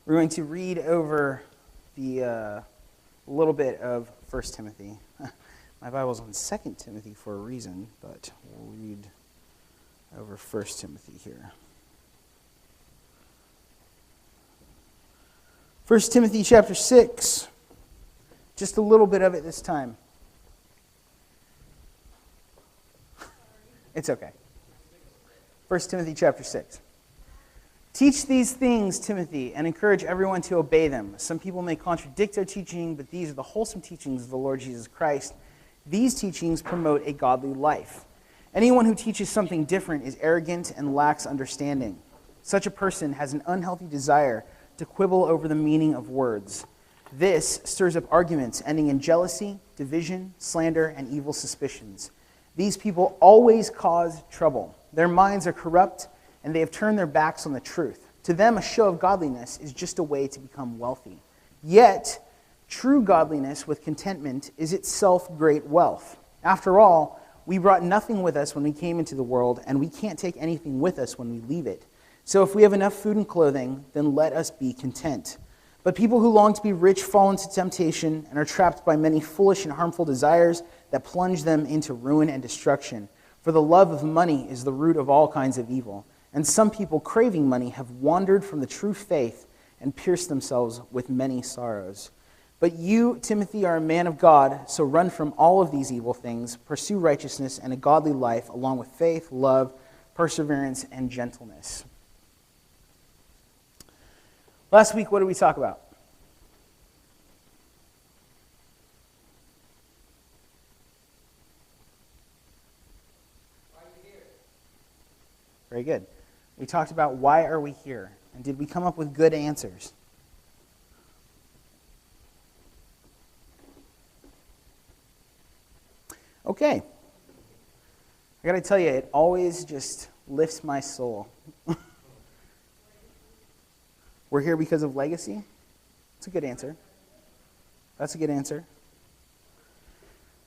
We're going to read over the little bit of 1 Timothy. My Bible's on 2 Timothy for a reason, but we'll read over 1 Timothy here. 1 Timothy chapter 6. Just a little bit of it this time. It's okay. 1 Timothy chapter 6. Teach these things, Timothy, and encourage everyone to obey them. Some people may contradict our teaching, but these are the wholesome teachings of the Lord Jesus Christ. These teachings promote a godly life. Anyone who teaches something different is arrogant and lacks understanding. Such a person has an unhealthy desire to quibble over the meaning of words. This stirs up arguments ending in jealousy, division, slander, and evil suspicions. These people always cause trouble. Their minds are corrupt, and they have turned their backs on the truth. To them, a show of godliness is just a way to become wealthy. Yet, true godliness with contentment is itself great wealth. After all, we brought nothing with us when we came into the world, and we can't take anything with us when we leave it. So if we have enough food and clothing, then let us be content. But people who long to be rich fall into temptation and are trapped by many foolish and harmful desires that plunge them into ruin and destruction. For the love of money is the root of all kinds of evil. And some people craving money have wandered from the true faith and pierced themselves with many sorrows. But you, Timothy, are a man of God, so run from all of these evil things, pursue righteousness and a godly life, along with faith, love, perseverance, and gentleness. Last week, what did we talk about? Why are you here? Very good. We talked about why are we here, and did we come up with good answers? Okay. I got to tell you, it always just lifts my soul. We're here because of legacy? That's a good answer. That's a good answer.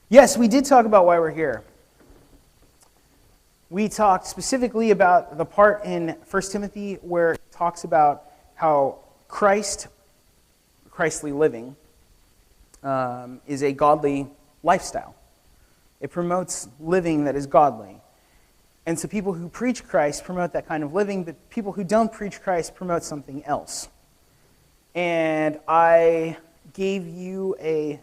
Yes, we did talk about why we're here. We talked specifically about the part in 1 Timothy where it talks about how Christly living, is a godly lifestyle. It promotes living that is godly. And so people who preach Christ promote that kind of living, but people who don't preach Christ promote something else. And I gave you a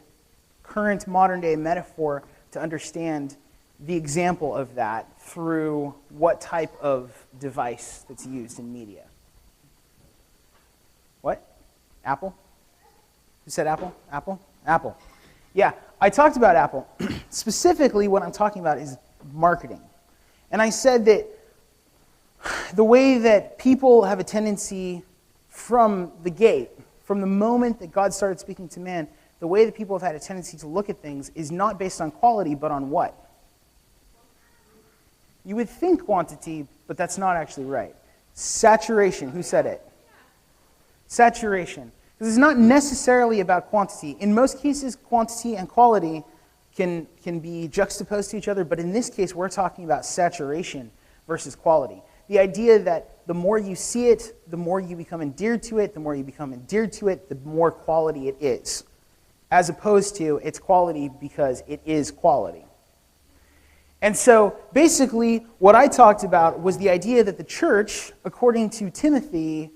current modern-day metaphor to understand the example of that through what type of device that's used in media. What? Apple? Who said Apple? Apple? Apple. Yeah, I talked about Apple. Specifically, what I'm talking about is marketing. And I said that the way that people have a tendency from the gate, from the moment that God started speaking to man, the way that people have had a tendency to look at things is not based on quality, but on what? You would think quantity, but that's not actually right. Saturation. Who said it? Saturation. Because it's not necessarily about quantity. In most cases, quantity and quality can be juxtaposed to each other, but in this case, we're talking about saturation versus quality. The idea that the more you see it, the more you become endeared to it, the more you become endeared to it, the more quality it is, as opposed to its quality because it is quality. And so, basically, what I talked about was the idea that the church, according to Timothy,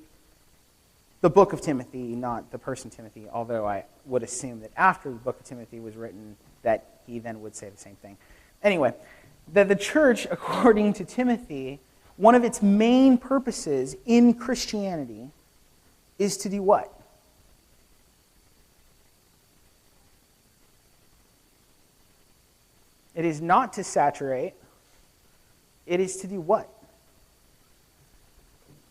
the book of Timothy, not the person Timothy, although I would assume that after the book of Timothy was written, that he then would say the same thing. Anyway, that the church, according to Timothy, one of its main purposes in Christianity is to do what? It is not to saturate. It is to do what?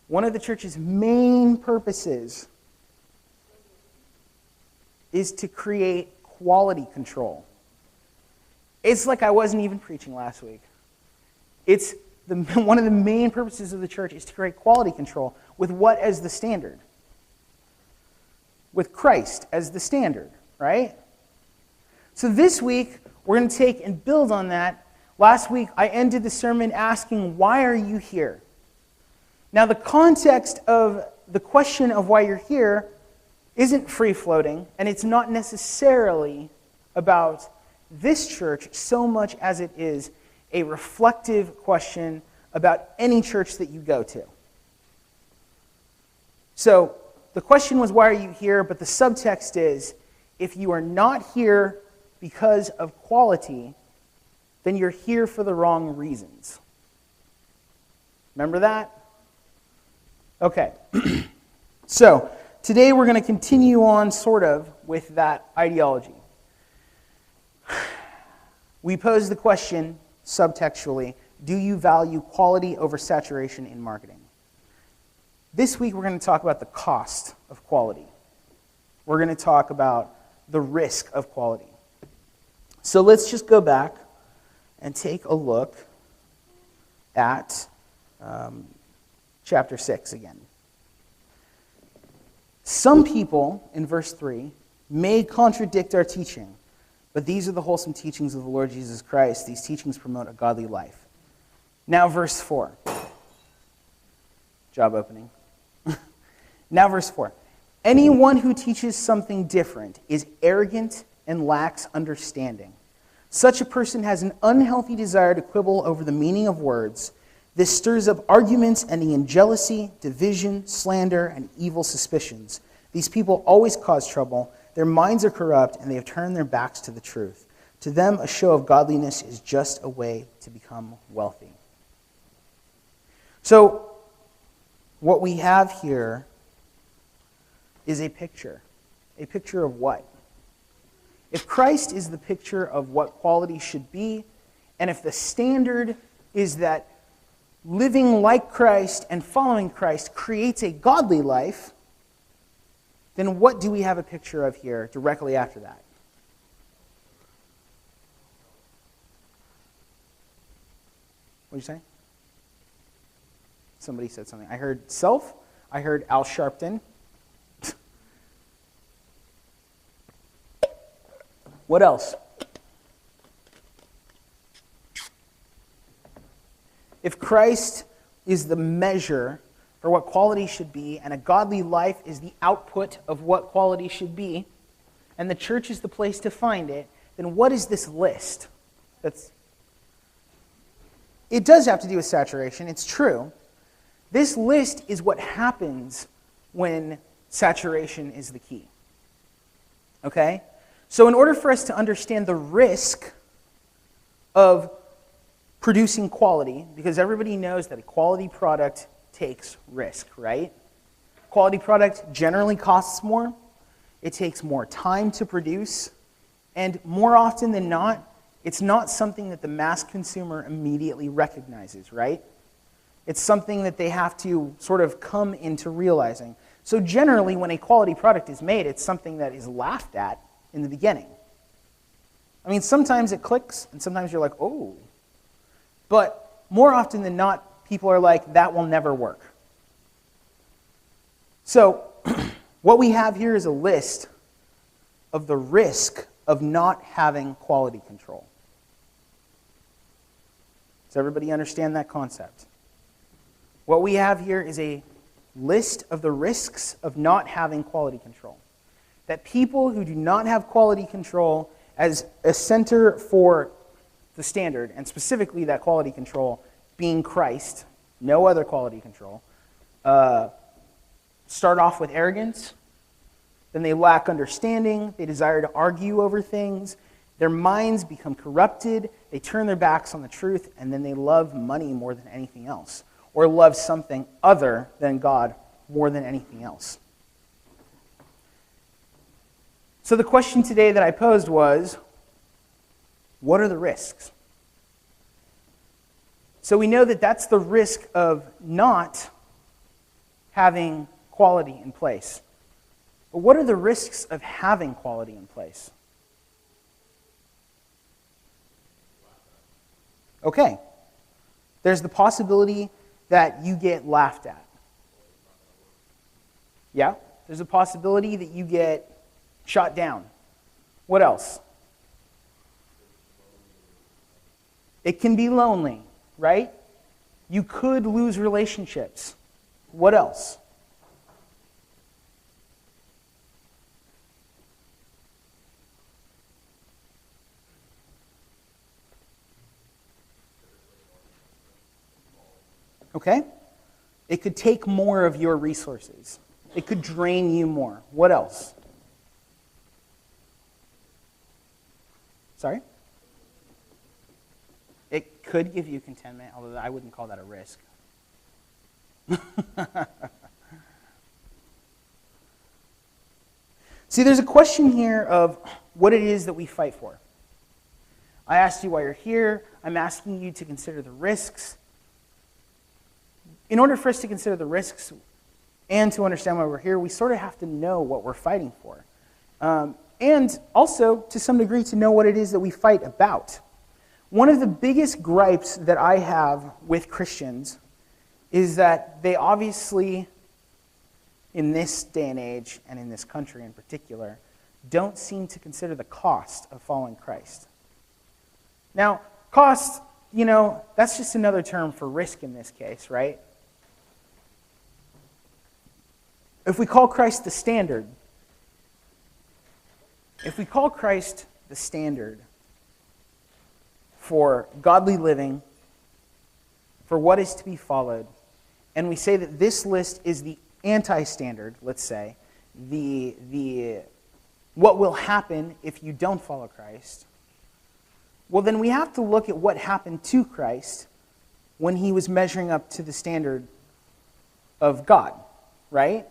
One of the church's main purposes is to create quality control. It's like I wasn't even preaching last week. It's one of the main purposes of the church is to create quality control with what as the standard? With Christ as the standard, right? So this week, we're going to take and build on that. Last week, I ended the sermon asking, why are you here? Now, the context of the question of why you're here isn't free-floating, and it's not necessarily about this church so much as it is a reflective question about any church that you go to. So the question was, why are you here? But the subtext is, if you are not here because of quality, then you're here for the wrong reasons. Remember that? Okay. So today we're going to continue on sort of with that ideology. We pose the question subtextually, do you value quality over saturation in marketing? This week we're going to talk about the cost of quality. We're going to talk about the risk of quality. So let's just go back and take a look at chapter 6 again. Some people, in verse 3, may contradict our teaching, but these are the wholesome teachings of the Lord Jesus Christ. These teachings promote a godly life. Now verse 4. Job opening. Now verse 4. Anyone who teaches something different is arrogant and lacks understanding. Such a person has an unhealthy desire to quibble over the meaning of words. This stirs up arguments ending in jealousy, division, slander, and evil suspicions. These people always cause trouble. Their minds are corrupt, and they have turned their backs to the truth. To them, a show of godliness is just a way to become wealthy. So, what we have here is a picture. A picture of what? If Christ is the picture of what quality should be, and if the standard is that living like Christ and following Christ creates a godly life, then what do we have a picture of here directly after that? What did you say? Somebody said something. I heard self. I heard Al Sharpton. What else? If Christ is the measure for what quality should be, and a godly life is the output of what quality should be, and the church is the place to find it, then what is this list? It does have to do with saturation, it's true. This list is what happens when saturation is the key. Okay? So in order for us to understand the risk of producing quality, because everybody knows that a quality product takes risk, right? Quality product generally costs more. It takes more time to produce. And more often than not, it's not something that the mass consumer immediately recognizes, right? It's something that they have to sort of come into realizing. So generally, when a quality product is made, it's something that is laughed at in the beginning. I mean, sometimes it clicks, and sometimes you're like, oh. But more often than not, people are like, that will never work. So what we have here is a list of the risk of not having quality control. Does everybody understand that concept? What we have here is a list of the risks of not having quality control. That people who do not have quality control as a center for the standard, and specifically that quality control being Christ, no other quality control, start off with arrogance, then they lack understanding, they desire to argue over things, their minds become corrupted, they turn their backs on the truth, and then they love money more than anything else, or love something other than God more than anything else. So the question today that I posed was, what are the risks? So we know that that's the risk of not having quality in place. But what are the risks of having quality in place? Okay. There's the possibility that you get laughed at. Yeah? There's a possibility that you get shot down. What else? It can be lonely, right? You could lose relationships. What else? Okay? It could take more of your resources. It could drain you more. What else? Sorry? It could give you contentment, although I wouldn't call that a risk. See, there's a question here of what it is that we fight for. I asked you why you're here. I'm asking you to consider the risks. In order for us to consider the risks and to understand why we're here, we sort of have to know what we're fighting for. And also, to some degree, to know what it is that we fight about. One of the biggest gripes that I have with Christians is that they obviously, in this day and age, and in this country in particular, don't seem to consider the cost of following Christ. Now, cost, that's just another term for risk in this case, right? If we call Christ the standard, for godly living, for what is to be followed, and we say that this list is the anti-standard, let's say, what will happen if you don't follow Christ, well, then we have to look at what happened to Christ when he was measuring up to the standard of God, right?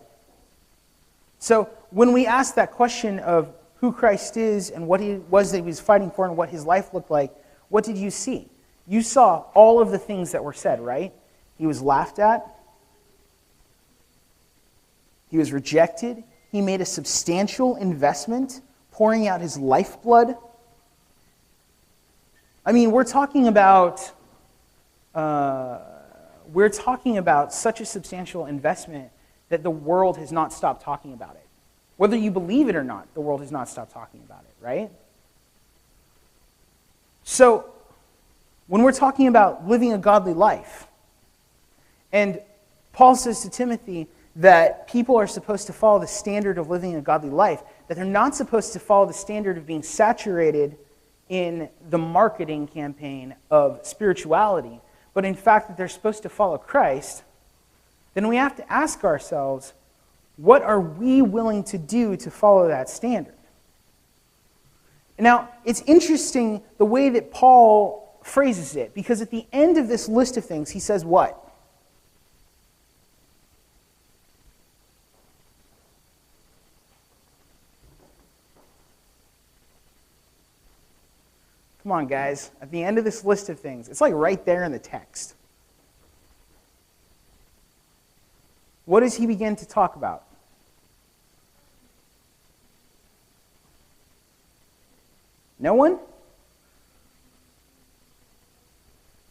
So when we ask that question of who Christ is and what he was that he was fighting for and what his life looked like, what did you see? You saw all of the things that were said, right? He was laughed at. He was rejected. He made a substantial investment, pouring out his lifeblood. I mean, we're talking about such a substantial investment that the world has not stopped talking about it. Whether you believe it or not, the world has not stopped talking about it, right? So, when we're talking about living a godly life, and Paul says to Timothy that people are supposed to follow the standard of living a godly life, that they're not supposed to follow the standard of being saturated in the marketing campaign of spirituality, but in fact that they're supposed to follow Christ, then we have to ask ourselves, what are we willing to do to follow that standard? Now, it's interesting the way that Paul phrases it, because at the end of this list of things, he says what? Come on, guys. At the end of this list of things, it's like right there in the text. What does he begin to talk about? No one?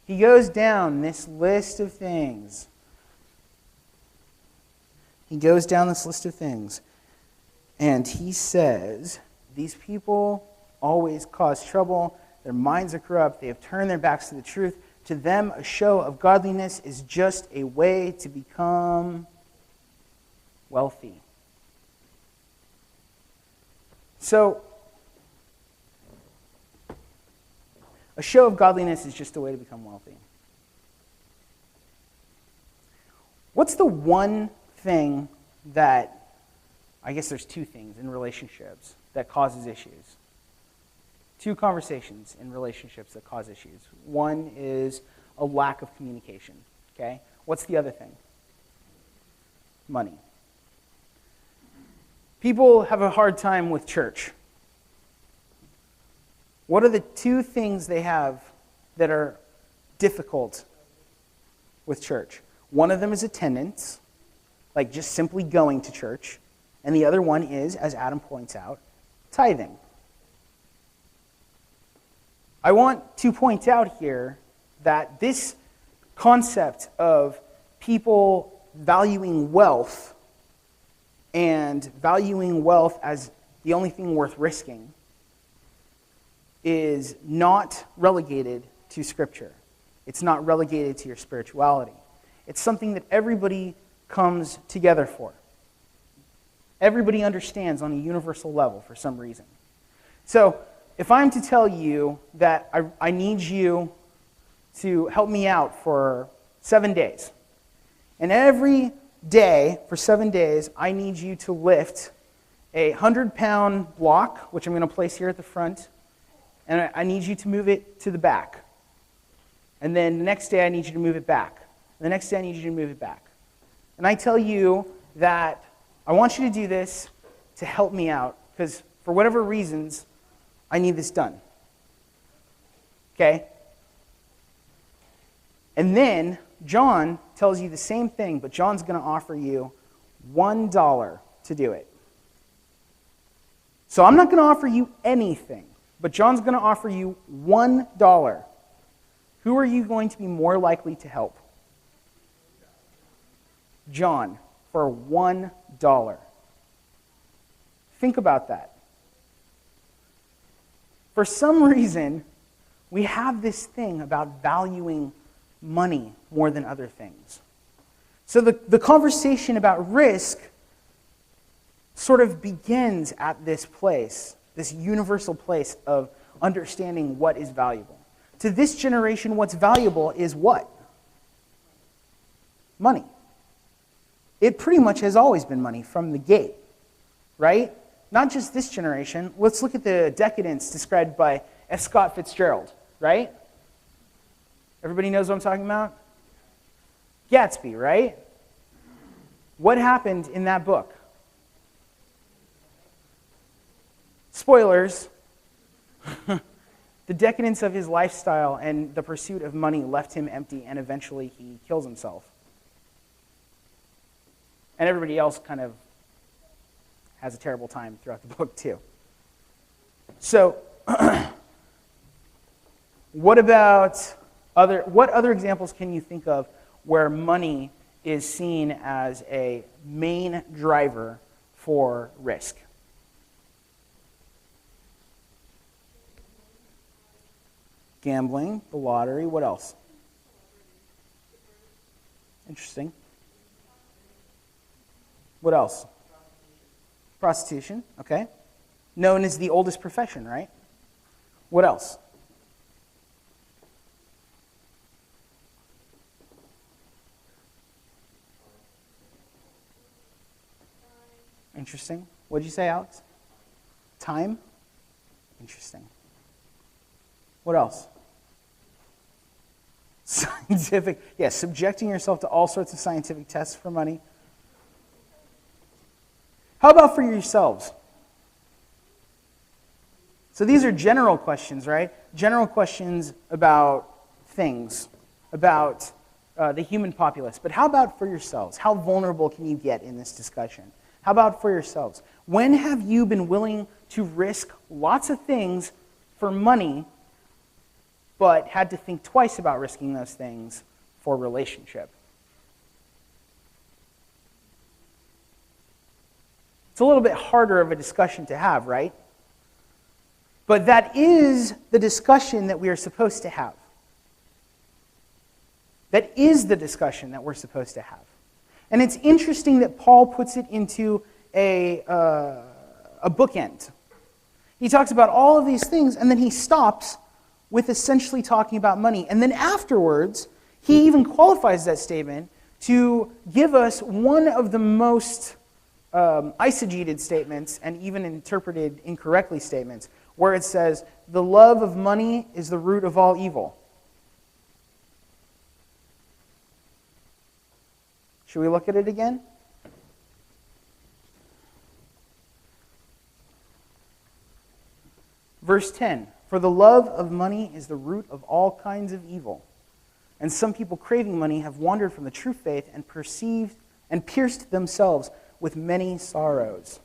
He goes down this list of things. And he says, these people always cause trouble. Their minds are corrupt. They have turned their backs to the truth. To them, a show of godliness is just a way to become wealthy. So, a show of godliness is just a way to become wealthy. What's the one thing that, I guess there's two things in relationships that causes issues. Two conversations in relationships that cause issues. One is a lack of communication, okay? What's the other thing? Money. People have a hard time with church. What are the two things they have that are difficult with church? One of them is attendance, like just simply going to church. And the other one is, as Adam points out, tithing. I want to point out here that this concept of people valuing wealth and valuing wealth as the only thing worth risking is not relegated to Scripture. It's not relegated to your spirituality. It's something that everybody comes together for. Everybody understands on a universal level for some reason. So, if I'm to tell you that I need you to help me out for 7 days, And every day, for 7 days, I need you to lift a 100-pound block, which I'm going to place here at the front, and I need you to move it to the back. And then the next day, I need you to move it back. The next day, I need you to move it back. And I tell you that I want you to do this to help me out, because for whatever reasons, I need this done. Okay? And then John tells you the same thing, but John's going to offer you $1 to do it. So I'm not going to offer you anything, but John's going to offer you $1. Who are you going to be more likely to help? John, for $1. Think about that. For some reason, we have this thing about valuing money more than other things. So the conversation about risk sort of begins at this place, this universal place of understanding what is valuable. To this generation, what's valuable is what? Money. It pretty much has always been money from the gate, right? Not just this generation. Let's look at the decadence described by F. Scott Fitzgerald, right? Everybody knows what I'm talking about? Gatsby, right? What happened in that book? Spoilers. The decadence of his lifestyle and the pursuit of money left him empty, and eventually he kills himself. And everybody else kind of has a terrible time throughout the book, too. So, what other examples can you think of where money is seen as a main driver for risk? Gambling, the lottery, what else? Interesting. What else? Prostitution, okay. Known as the oldest profession, right? What else? Interesting. What did you say, Alex? Time? Interesting. What else? Scientific. Yes, subjecting yourself to all sorts of scientific tests for money. How about for yourselves? So these are general questions, right? General questions about things, about the human populace. But how about for yourselves? How vulnerable can you get in this discussion? How about for yourselves? When have you been willing to risk lots of things for money, but had to think twice about risking those things for relationship? It's a little bit harder of a discussion to have, right? But that is the discussion that we are supposed to have. That is the discussion that we're supposed to have. And it's interesting that Paul puts it into a bookend. He talks about all of these things, and then he stops with essentially talking about money. And then afterwards, he even qualifies that statement to give us one of the most eisegeted statements, and even interpreted incorrectly statements, where it says, the love of money is the root of all evil. Should we look at it again? Verse 10, for the love of money is the root of all kinds of evil. And some people craving money have wandered from the true faith and pierced themselves with many sorrows.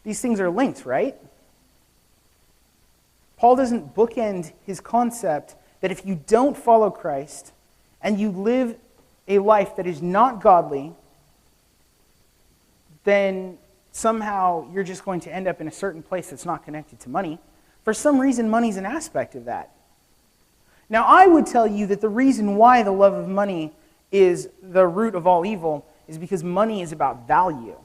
These things are linked, right? Paul doesn't bookend his concept that if you don't follow Christ and you live a life that is not godly, then somehow you're just going to end up in a certain place that's not connected to money. For some reason, money's an aspect of that. Now, I would tell you that the reason why the love of money is the root of all evil is because money is about value.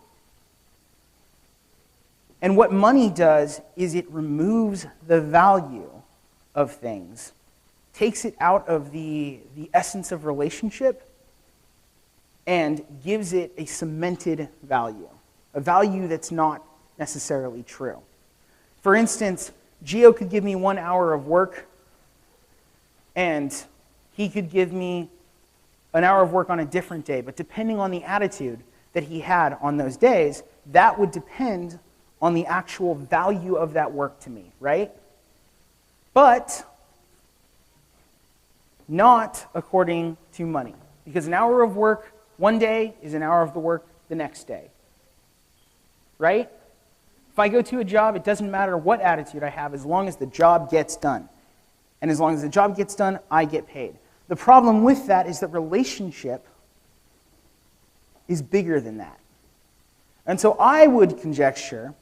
And what money does is it removes the value of things takes it out of the essence of relationship and gives it a cemented value, a value that's not necessarily true. For instance, Gio could give me 1 hour of work, and he could give me an hour of work on a different day, but depending on the attitude that he had on those days, that would depend on the actual value of that work to me, right? But not according to money. Because an hour of work one day is an hour of the work the next day. Right? If I go to a job, it doesn't matter what attitude I have as long as the job gets done. And as long as the job gets done, I get paid. The problem with that is that relationship is bigger than that. And so I would conjecture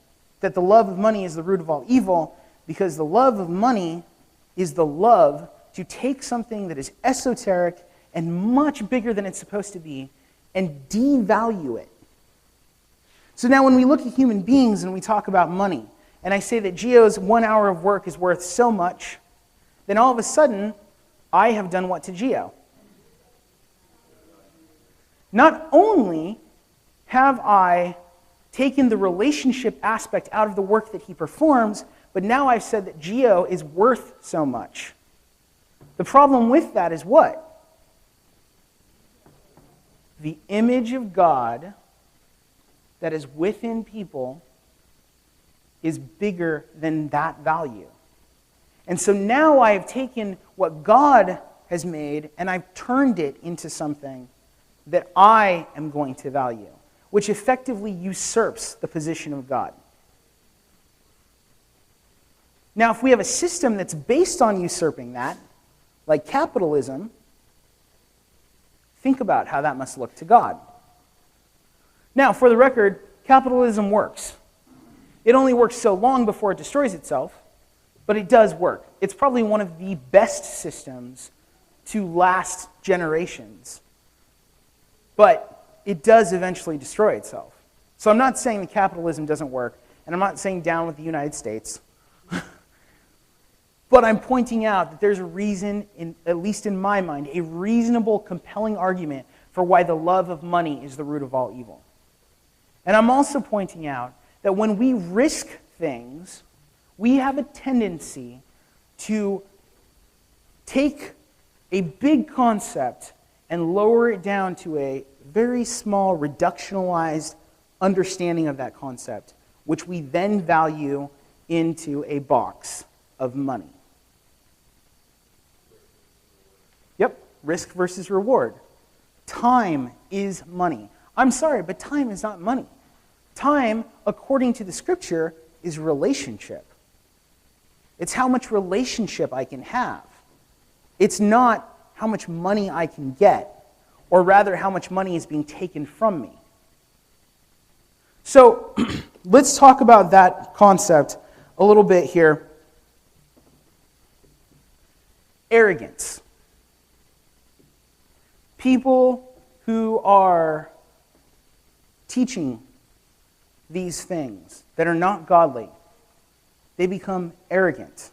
that the love of money is the root of all evil, because the love of money is the love to take something that is esoteric and much bigger than it's supposed to be and devalue it. So now when we look at human beings and we talk about money, and I say that Gio's 1 hour of work is worth so much, then all of a sudden, I have done what to Gio? Not only have I taken the relationship aspect out of the work that he performs, but now I've said that Gio is worth so much. The problem with that is what? The image of God that is within people is bigger than that value. And so now I have taken what God has made and I've turned it into something that I am going to value, which effectively usurps the position of God. Now, if we have a system that's based on usurping that, like capitalism, think about how that must look to God. Now, for the record, capitalism works. It only works so long before it destroys itself, but it does work. It's probably one of the best systems to last generations. But it does eventually destroy itself. So I'm not saying that capitalism doesn't work, and I'm not saying down with the United States. But I'm pointing out that there's a reason, at least in my mind, a reasonable, compelling argument for why the love of money is the root of all evil. And I'm also pointing out that when we risk things, we have a tendency to take a big concept and lower it down to a very small, reductionalized understanding of that concept, which we then value into a box of money. Yep, risk versus reward. Time is money. I'm sorry, but time is not money. Time, according to the scripture, is relationship. It's how much relationship I can have. It's not how much money I can get, or rather how much money is being taken from me. So let's talk about that concept a little bit here. Arrogance. People who are teaching these things that are not godly, they become arrogant.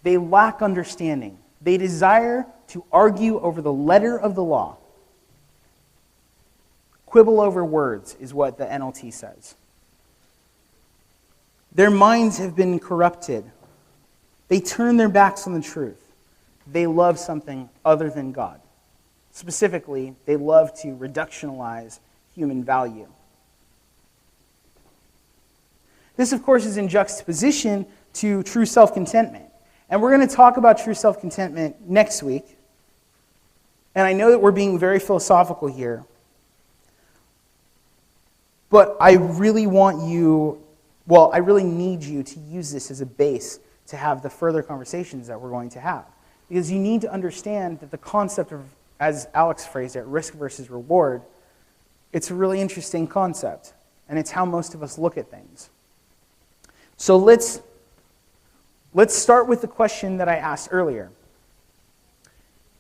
They lack understanding. They desire to argue over the letter of the law. Quibble over words is what the NLT says. Their minds have been corrupted. They turn their backs on the truth. They love something other than God. Specifically, they love to reductionalize human value. This, of course, is in juxtaposition to true self-contentment. And we're going to talk about true self-contentment next week. And I know that we're being very philosophical here. But I really want you, well, I really need you to use this as a base to have the further conversations that we're going to have. Because you need to understand that the concept of, as Alex phrased it, risk versus reward, it's a really interesting concept. And it's how most of us look at things. So let's start with the question that I asked earlier.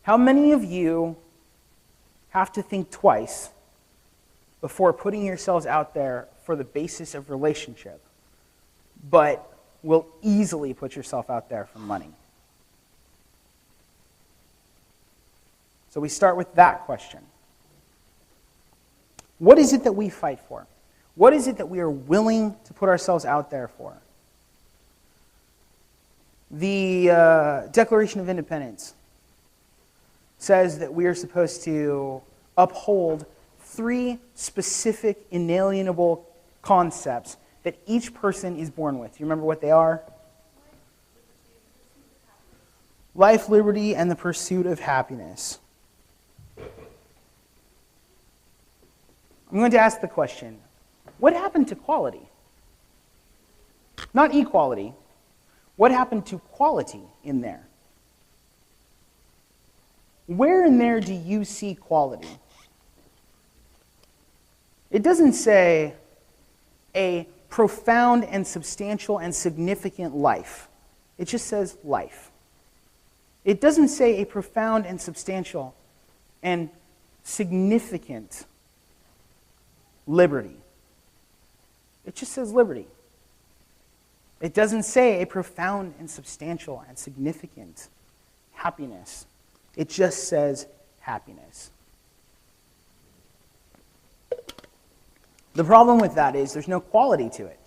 How many of you have to think twice before putting yourselves out there for the basis of relationship, but will easily put yourself out there for money? So we start with that question. What is it that we fight for? What is it that we are willing to put ourselves out there for? The Declaration of Independence says that we are supposed to uphold 3 specific inalienable concepts that each person is born with. You remember what they are? Life, liberty, and the pursuit of happiness. I'm going to ask the question, what happened to quality? Not equality. What happened to quality in there? Where in there do you see quality? It doesn't say a profound and substantial and significant life. It just says life. It doesn't say a profound and substantial and significant liberty. It just says liberty. It doesn't say a profound and substantial and significant happiness. It just says happiness. The problem with that is there's no quality to it.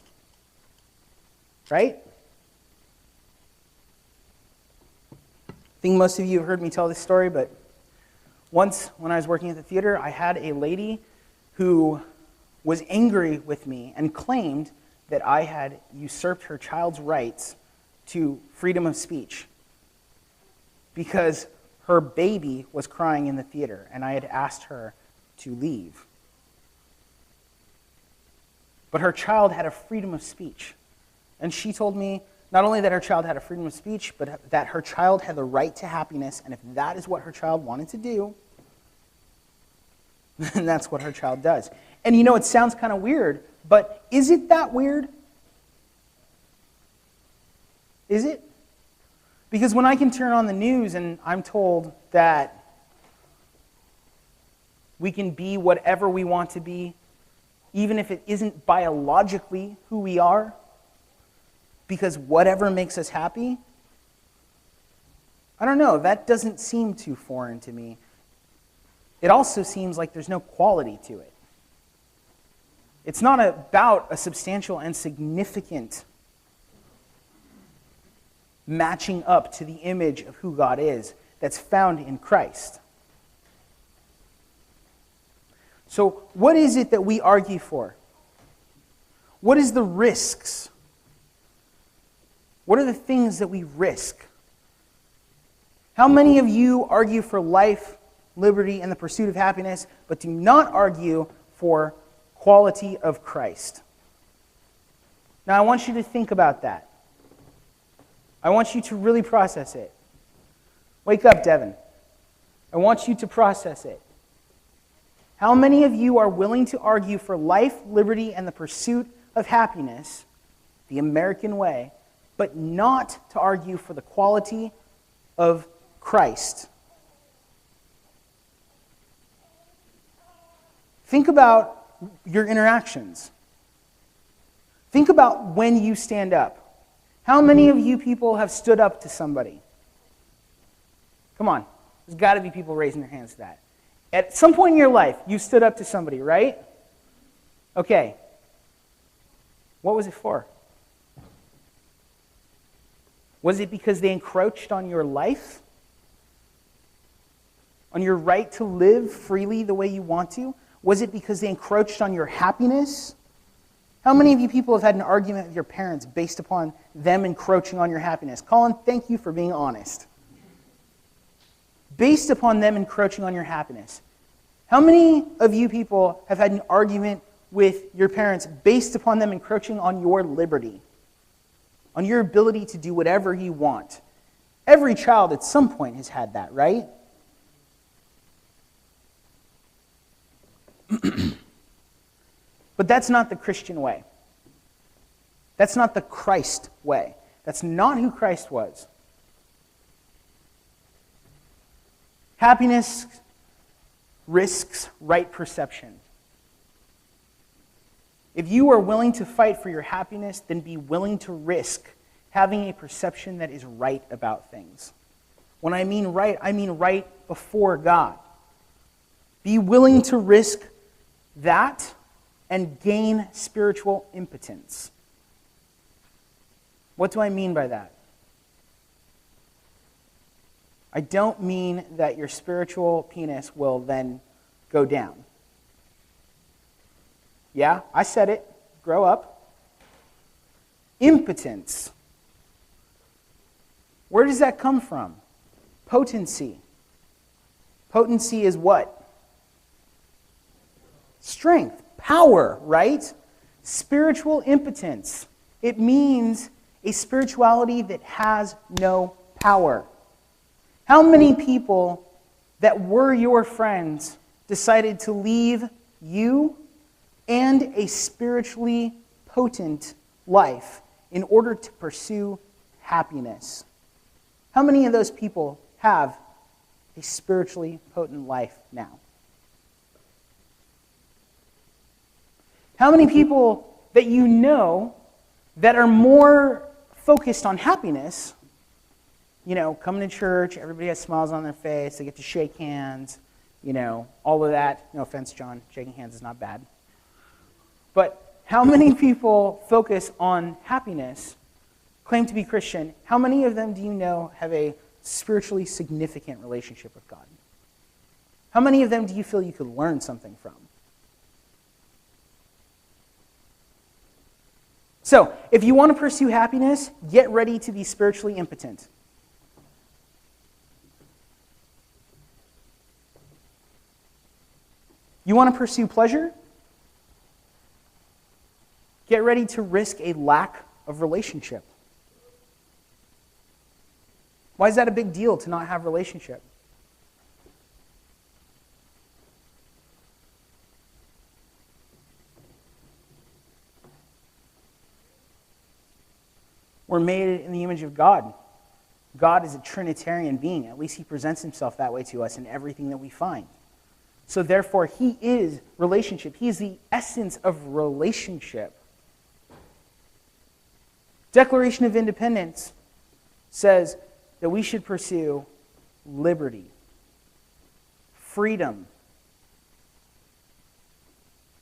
Right? I think most of you have heard me tell this story, but once when I was working at the theater, I had a lady who was angry with me and claimed that I had usurped her child's rights to freedom of speech because her baby was crying in the theater and I had asked her to leave. But her child had a freedom of speech. And she told me not only that her child had a freedom of speech, but that her child had the right to happiness, and if that is what her child wanted to do, then that's what her child does. And you know, it sounds kind of weird, but is it that weird? Is it? Because when I can turn on the news and I'm told that we can be whatever we want to be, even if it isn't biologically who we are, because whatever makes us happy, I don't know, that doesn't seem too foreign to me. It also seems like there's no quality to it. It's not about a substantial and significant matching up to the image of who God is that's found in Christ. So what is it that we argue for? What is the risks? What are the things that we risk? How many of you argue for life, liberty, and the pursuit of happiness, but do not argue for quality of Christ? Now, I want you to think about that. I want you to really process it. Wake up, Devin. I want you to process it. How many of you are willing to argue for life, liberty, and the pursuit of happiness, the American way, but not to argue for the quality of Christ? Think about your interactions. Think about when you stand up. How many of you people have stood up to somebody? Come on. There's got to be people raising their hands to that. At some point in your life, you stood up to somebody, right? Okay. What was it for? Was it because they encroached on your life? On your right to live freely the way you want to? Was it because they encroached on your happiness? How many of you people have had an argument with your parents based upon them encroaching on your happiness? Colin, thank you for being honest. Based upon them encroaching on your happiness. How many of you people have had an argument with your parents based upon them encroaching on your liberty? On your ability to do whatever you want? Every child at some point has had that, right? But that's not the Christian way. That's not the Christ way. That's not who Christ was. Happiness risks right perception. If you are willing to fight for your happiness, then be willing to risk having a perception that is right about things. When I mean right before God. Be willing to risk that and gain spiritual impotence. What do I mean by that? I don't mean that your spiritual penis will then go down. Yeah, I said it. Grow up. Impotence. Where does that come from? Potency. Potency is what? Strength, power, right? Spiritual impotence. It means a spirituality that has no power. How many people that were your friends decided to leave you and a spiritually potent life in order to pursue happiness? How many of those people have a spiritually potent life now? How many people that you know that are more focused on happiness, coming to church, everybody has smiles on their face, they get to shake hands, all of that. No offense, John, shaking hands is not bad. But how many people focus on happiness, claim to be Christian? How many of them do you know have a spiritually significant relationship with God? How many of them do you feel you could learn something from? So, if you want to pursue happiness, get ready to be spiritually impotent. You want to pursue pleasure? Get ready to risk a lack of relationship. Why is that a big deal to not have relationship? We're made in the image of God. God is a Trinitarian being. At least he presents himself that way to us in everything that we find. So therefore, he is relationship. He is the essence of relationship. Declaration of Independence says that we should pursue liberty, freedom.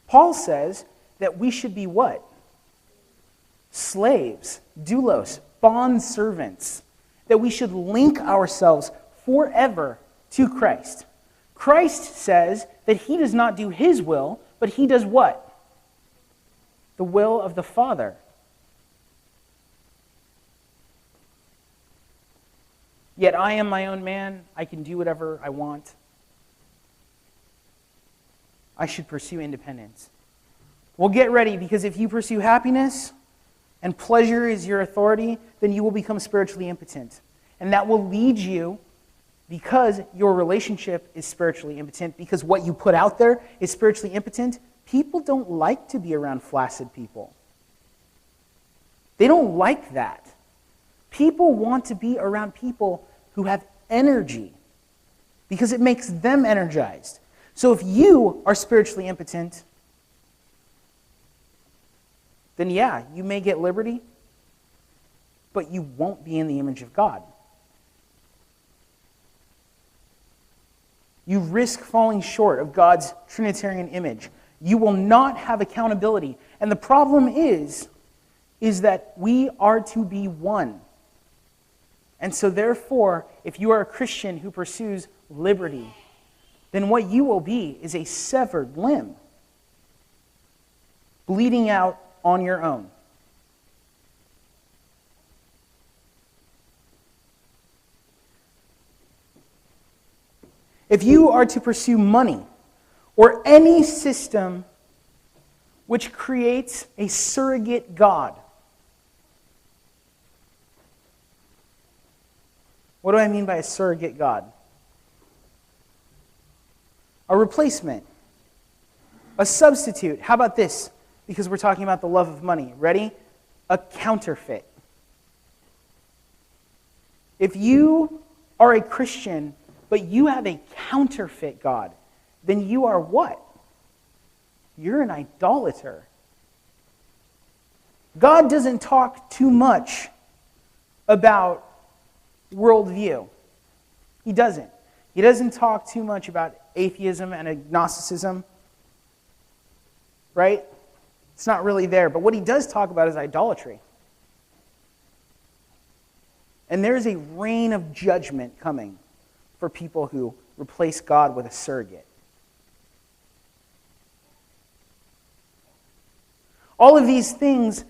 Paul says that we should be what? Slaves, doulos, bond servants, that we should link ourselves forever to Christ. Christ says that he does not do his will, but he does what? The will of the Father. Yet I am my own man, I can do whatever I want. I should pursue independence. Well, get ready, because if you pursue happiness, and pleasure is your authority, then you will become spiritually impotent. And that will lead you, because your relationship is spiritually impotent, because what you put out there is spiritually impotent, people don't like to be around flaccid people. They don't like that. People want to be around people who have energy, because it makes them energized. So if you are spiritually impotent, then yeah, you may get liberty, but you won't be in the image of God. You risk falling short of God's Trinitarian image. You will not have accountability. And the problem is that we are to be one. And so therefore, if you are a Christian who pursues liberty, then what you will be is a severed limb, bleeding out on your own. If you are to pursue money or any system which creates a surrogate God, what do I mean by a surrogate God? A replacement, a substitute. How about this? Because we're talking about the love of money. Ready? A counterfeit. If you are a Christian, but you have a counterfeit God, then you are what? You're an idolater. God doesn't talk too much about worldview. He doesn't. He doesn't talk too much about atheism and agnosticism, right? It's not really there. But what he does talk about is idolatry. And there's a reign of judgment coming for people who replace God with a surrogate. All of these things,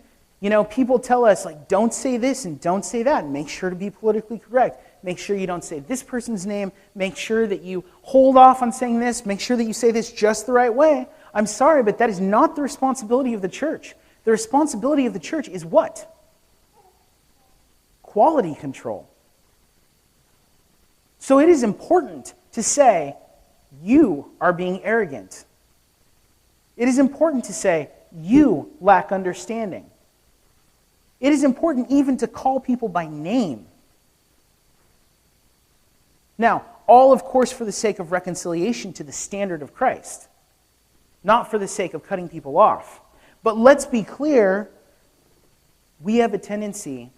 people tell us, like, don't say this and don't say that. Make sure to be politically correct. Make sure you don't say this person's name. Make sure that you hold off on saying this. Make sure that you say this just the right way. I'm sorry, but that is not the responsibility of the church. The responsibility of the church is what? Quality control. So it is important to say, you are being arrogant. It is important to say, you lack understanding. It is important even to call people by name. Now, all, of course, for the sake of reconciliation to the standard of Christ, not for the sake of cutting people off. But let's be clear, we have a tendency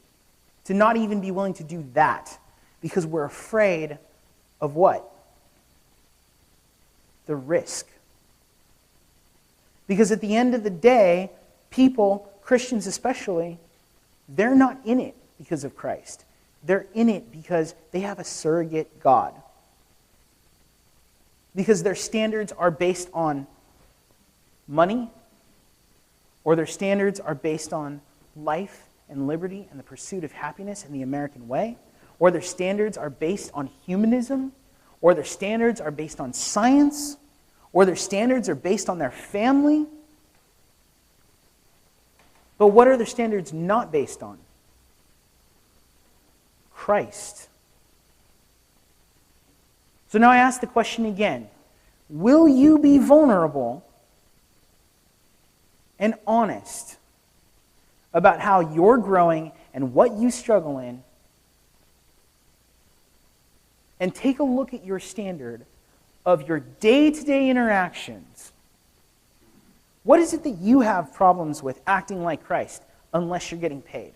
to not even be willing to do that because we're afraid of what? The risk. Because at the end of the day, people, Christians especially, they're not in it because of Christ. They're in it because they have a surrogate God. Because their standards are based on money, or their standards are based on life and liberty and the pursuit of happiness in the American way, or their standards are based on humanism, or their standards are based on science, or their standards are based on their family. But what are their standards not based on? Christ. So now I ask the question again. Will you be vulnerable and honest about how you're growing and what you struggle in? And take a look at your standard of your day-to-day interactions. What is it that you have problems with acting like Christ unless you're getting paid?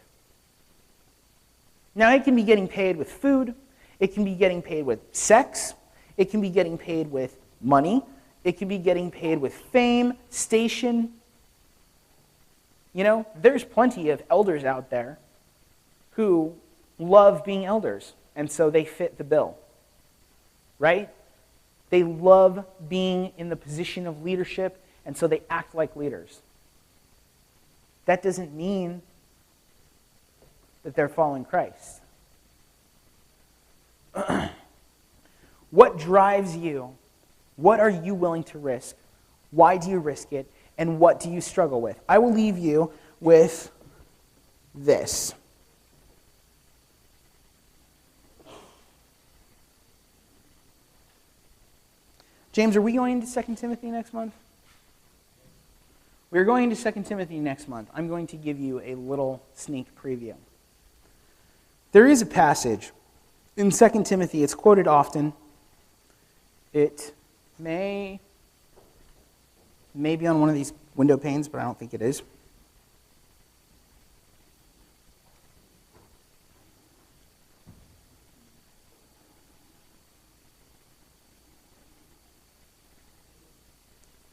Now, it can be getting paid with food. It can be getting paid with sex. It can be getting paid with money. It can be getting paid with fame, station. There's plenty of elders out there who love being elders, and so they fit the bill, right? They love being in the position of leadership, and so they act like leaders. That doesn't mean that they're following Christ. What drives you? What are you willing to risk? Why do you risk it? And what do you struggle with? I will leave you with this. James, are we going into 2 Timothy next month? We're going into 2 Timothy next month. I'm going to give you a little sneak preview. There is a passage in 2 Timothy. It's quoted often. It may be on one of these window panes, but I don't think it is.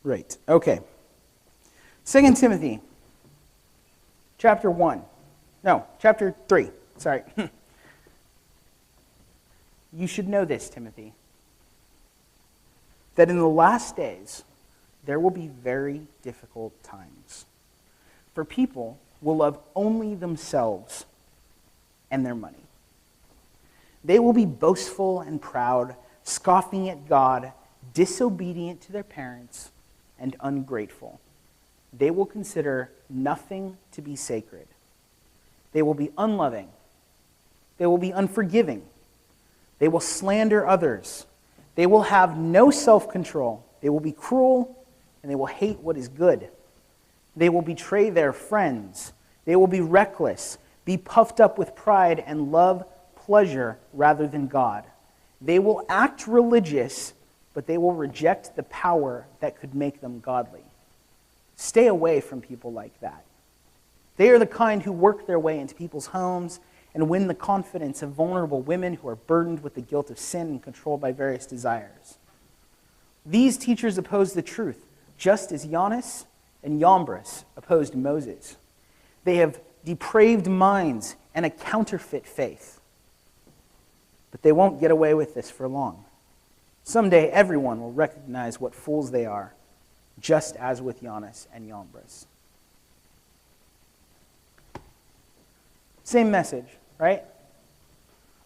Right, okay. 2 Timothy, chapter 3. Sorry. You should know this, Timothy, that in the last days, there will be very difficult times. For people will love only themselves and their money. They will be boastful and proud, scoffing at God, disobedient to their parents, and ungrateful. They will consider nothing to be sacred. They will be unloving. They will be unforgiving. They will slander others. They will have no self-control. They will be cruel, and they will hate what is good. They will betray their friends. They will be reckless, be puffed up with pride, and love pleasure rather than God. They will act religious, but they will reject the power that could make them godly. Stay away from people like that. They are the kind who work their way into people's homes and win the confidence of vulnerable women who are burdened with the guilt of sin and controlled by various desires. These teachers oppose the truth, just as Jannes and Jambres opposed Moses. They have depraved minds and a counterfeit faith. But they won't get away with this for long. Someday everyone will recognize what fools they are, just as with Jannes and Jambres. Same message, right?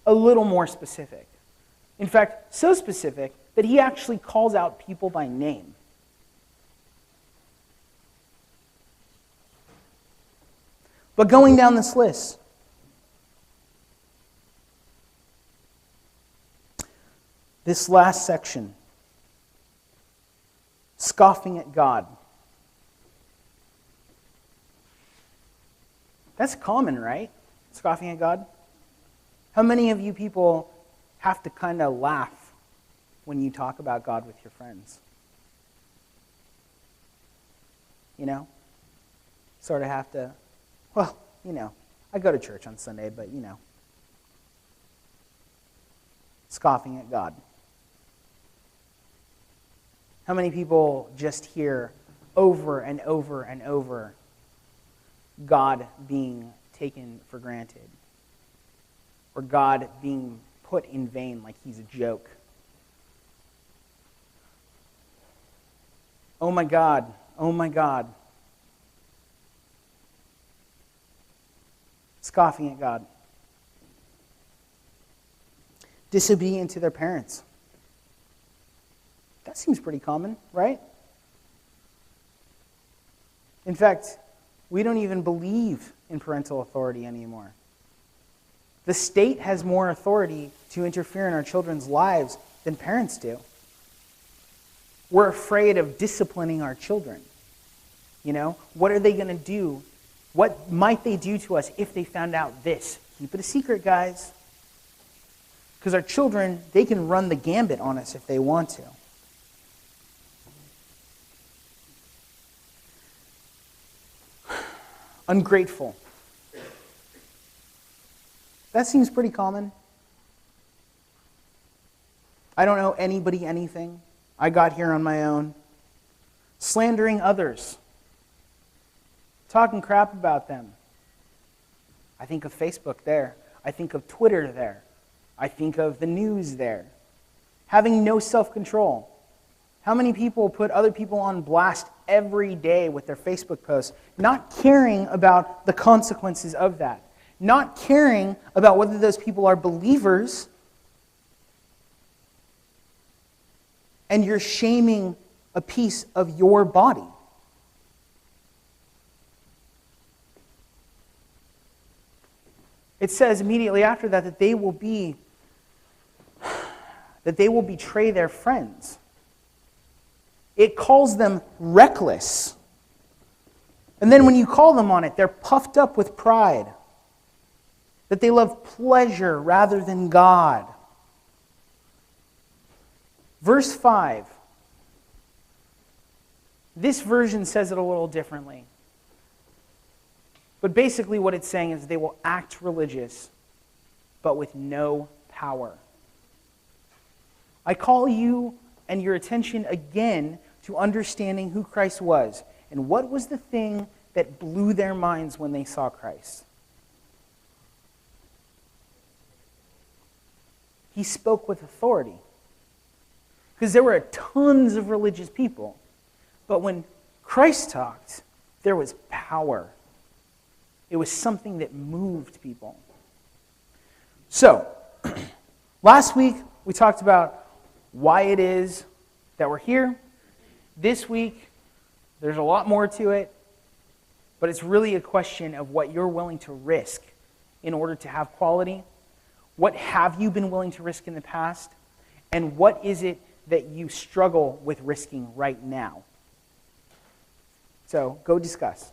A little more specific. In fact, so specific that he actually calls out people by name. But going down this list, this last section, scoffing at God. That's common, right? Scoffing at God. How many of you people have to kind of laugh when you talk about God with your friends? You know? Sort of have to, well, you know, I go to church on Sunday, but you know. Scoffing at God. How many people just hear over and over and over God being taken for granted? Or God being put in vain like he's a joke? Oh my God, oh my God. Scoffing at God. Disobedient to their parents. That seems pretty common, right? In fact, we don't even believe in parental authority anymore. The state has more authority to interfere in our children's lives than parents do. We're afraid of disciplining our children. You know, what are they going to do? What might they do to us if they found out this? Keep it a secret, guys. Because our children, they can run the gambit on us if they want to. Ungrateful. That seems pretty common. I don't owe anybody anything. I got here on my own. Slandering others. Talking crap about them. I think of Facebook there. I think of Twitter there. I think of the news there. Having no self-control. How many people put other people on blast every day with their Facebook posts, not caring about the consequences of that, not caring about whether those people are believers, and you're shaming a piece of your body? It says immediately after that they will betray their friends. It calls them reckless. And then when you call them on it, they're puffed up with pride. That they love pleasure rather than God. Verse 5. This version says it a little differently. But basically what it's saying is they will act religious, but with no power. I call you and your attention again to understanding who Christ was. And what was the thing that blew their minds when they saw Christ? He spoke with authority. Because there were tons of religious people. But when Christ talked, there was power. It was something that moved people. So, last week we talked about why it is that we're here. This week, there's a lot more to it, but it's really a question of what you're willing to risk in order to have quality. What have you been willing to risk in the past? And what is it that you struggle with risking right now? So, go discuss.